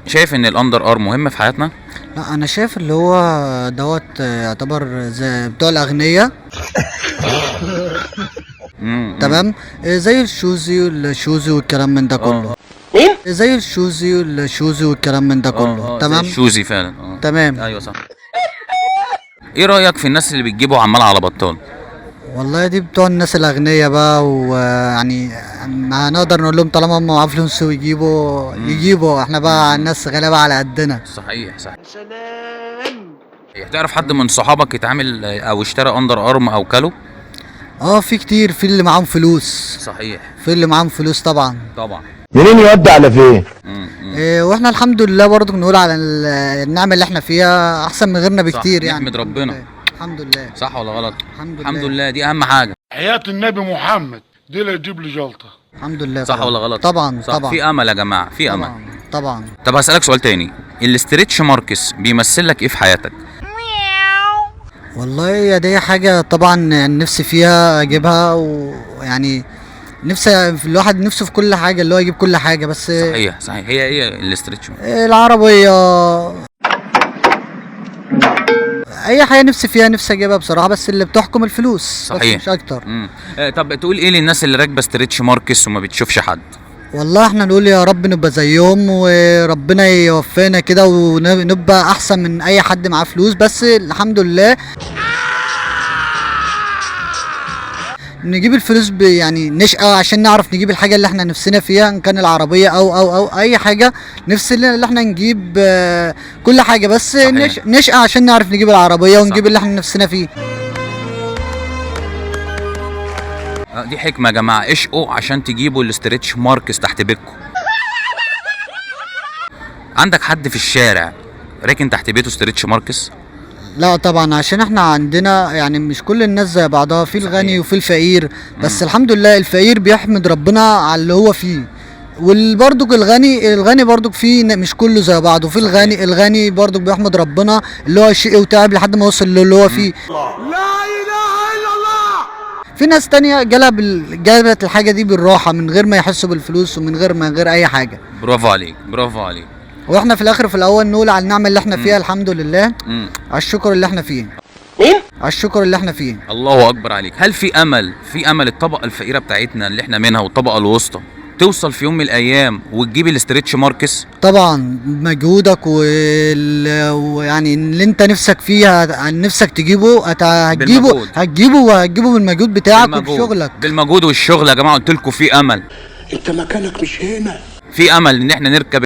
شايف ان الاندر ار مهم في حياتنا؟ لا، انا شايف اللي هو دوت يعتبر زي بتوع الاغنياء. تمام. زي الشوزي والكلام من ده كله. زي الشوزي والكلام من ده كله. تمام. زي الشوزي فعلا. تمام. ايوه صح. ايه رايك في الناس اللي بتجيبه عمال على بطال؟ والله دي بتوع الناس الاغنياء بقى، ويعني ما نقدر نقول لهم طالما هم معاهم فلوس يجيبوا احنا بقى الناس غلابه على قدنا. صحيح. تعرف حد من صحابك يتعامل او اشترى اندر ارم او كلو؟ في كتير، في اللي معاهم فلوس. صحيح. في اللي معاهم فلوس طبعا. منين يودي على فين؟ واحنا الحمد لله برضو نقول على النعمه اللي احنا فيها احسن من غيرنا بكتير. صح. يعني نحمد ربنا. الحمد لله. صح ولا غلط؟ الحمد لله. دي اهم حاجه. حياة النبي محمد دي اللي تجيب لي جلطه. الحمد لله. صح ولا غلط؟ طبعا صح. طبعا. في امل يا جماعه، في امل. طبعا. طب هسألك سؤال تاني، الاستريتش ماركس بيمثل لك ايه في حياتك؟ والله يا دي حاجه طبعا نفسي فيها اجيبها، ويعني نفسي الواحد نفسه في كل حاجه، اللي هو يجيب كل حاجه بس. صحيح. هي الاستريتش العربيه، اي حاجه نفسي فيها نفسي اجيبها بصراحه، بس اللي بتحكم الفلوس. صحيح. مش اكتر. طب تقول ايه للناس اللي راكبه ستريتش ماركس وما بتشوفش حد؟ والله احنا نقول يا رب نبقى زيهم، وربنا يوفقنا كده ونبقى احسن من اي حد معاه فلوس، بس الحمد لله نجيب الفلوس يعني نشقى عشان نعرف نجيب الحاجه اللي احنا نفسنا فيها، ان كان العربيه او اي حاجه نفسنا اللي احنا نجيب كل حاجه، بس نشقى عشان نعرف نجيب العربيه ونجيب اللي احنا نفسنا فيه. دي حكمه يا جماعه، اشقوا عشان تجيبوا الاستريتش ماركس تحت بيتكم. عندك حد في الشارع راكن تحت بيته ستريتش ماركس؟ لا طبعا، عشان احنا عندنا يعني مش كل الناس زي بعضها، في الغني وفي الفقير، بس الحمد لله الفقير بيحمد ربنا على اللي هو فيه، وبرضك الغني برضك فيه مش كله زي بعضه، في الغني برضك بيحمد ربنا اللي هو شقي وتعب لحد ما وصل اللي هو فيه. لا اله الا الله. في ناس تانية جابت الحاجة دي بالراحة من غير ما يحسوا بالفلوس ومن غير اي حاجة. برافو عليك. واحنا في الاخر في الاول نقول على النعمة اللي احنا فيها الحمد لله، على الشكر اللي احنا فيه. على الشكر اللي احنا فيه. الله اكبر عليك. هل في امل الطبقة الفقيرة بتاعتنا اللي احنا منها والطبقة الوسطى توصل في يوم من الايام وتجيب الاستريتش ماركس؟ طبعا مجهودك ويعني اللي انت نفسك فيها نفسك تجيبه هتجيبه بالمجهود بتاعك وبشغلك. بالمجهود والشغل يا جماعة، قلت لكم في امل. انت مكانك مش هنا. في امل ان احنا نركب